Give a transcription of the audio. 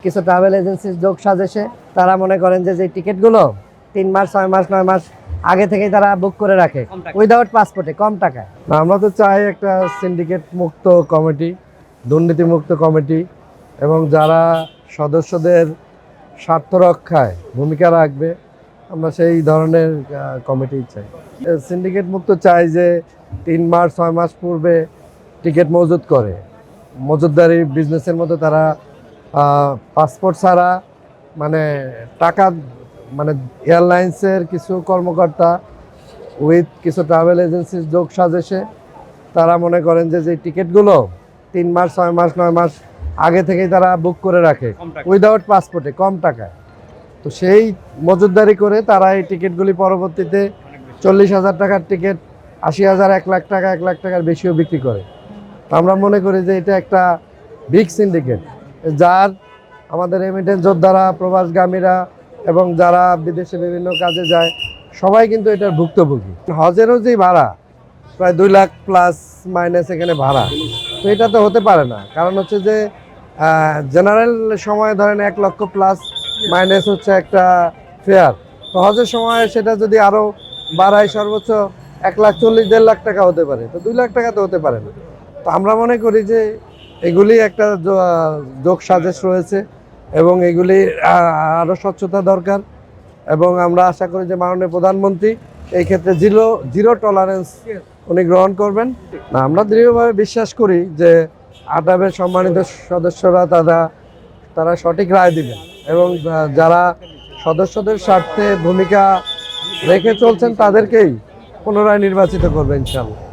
কিছু ট্রাভেল এজেন্সির যোগ সাজেশে তারা মনে করেন যে টিকিটগুলো 3 মাস 6 মাস 9 মাস আগে থেকেই তারা বুক করে রাখে উইদাউট পাসপোর্টে কম টাকায়। আমরা তো চাই একটা সিন্ডিকেট মুক্ত কমিটি, দুর্নীতি মুক্ত কমিটি এবং যারা সদস্যদের স্বার্থ রক্ষায় ভূমিকা রাখবে আমরা সেই ধরনের কমিটি চাই। সিন্ডিকেট মুক্ত চাই যে 3 মাস 6 মাস পূর্বে টিকিট মজুত করে, মজুতদারি বিজনেসের মতো তারা পাসপোর্ট ছাড়া মানে টাকা মানে এয়ারলাইন্সের কিছু কর্মকর্তা উইথ কিছু ট্রাভেল এজেন্সির যোগ সাজেশে তারা মনে করেন যে টিকিটগুলো 3 মাস 6 মাস 9 মাস আগে থেকেই তারা বুক করে রাখে উইদাউট পাসপোর্টে কম টাকায়। তো সেই মজুতদারি করে তারা এই টিকিটগুলি পরবর্তীতে 40,000 টাকার টিকিট 80,000 1 লাখ টাকা 1 লাখ টাকার বেশিও বিক্রি করে। আমরা মনে করি যে এটা একটা বিগ সিন্ডিকেট, যার আমাদের রেমিটেন্স যোদ্ধারা, প্রবাসগামীরা এবং যারা বিদেশে বিভিন্ন কাজে যায় সবাই কিন্তু এটার ভুক্তভোগী। হজেরও যে ভাড়া প্রায় 2 লাখ প্লাস মাইনাস এখানে ভাড়া, তো এটা তো হতে পারে না। কারণ হচ্ছে যে জেনারেল সময় ধরেন 1 লক্ষ প্লাস মাইনাস হচ্ছে একটা ফেয়ার, তো হজের সময় সেটা যদি আরও বাড়ায় সর্বোচ্চ 1,40,000 1.5 লাখ টাকা হতে পারে, তো 2 লাখ টাকা তো হতে পারে না। তো আমরা মনে করি যে এগুলি একটা যোগ সাজেশ রয়েছে এবং এগুলি আরও স্বচ্ছতা দরকার এবং আমরা আশা করি যে মাননীয় প্রধানমন্ত্রী এই ক্ষেত্রে জিরো টলারেন্স উনি গ্রহণ করবেন। না, আমরা দৃঢ়ভাবে বিশ্বাস করি যে আটাবের সম্মানিত সদস্যরা তারা সঠিক রায় দিবেন এবং যারা সদস্যদের স্বার্থে ভূমিকা রেখে চলছেন তাদেরকেই পুনরায় নির্বাচিত করবে ইনশাআল্লাহ।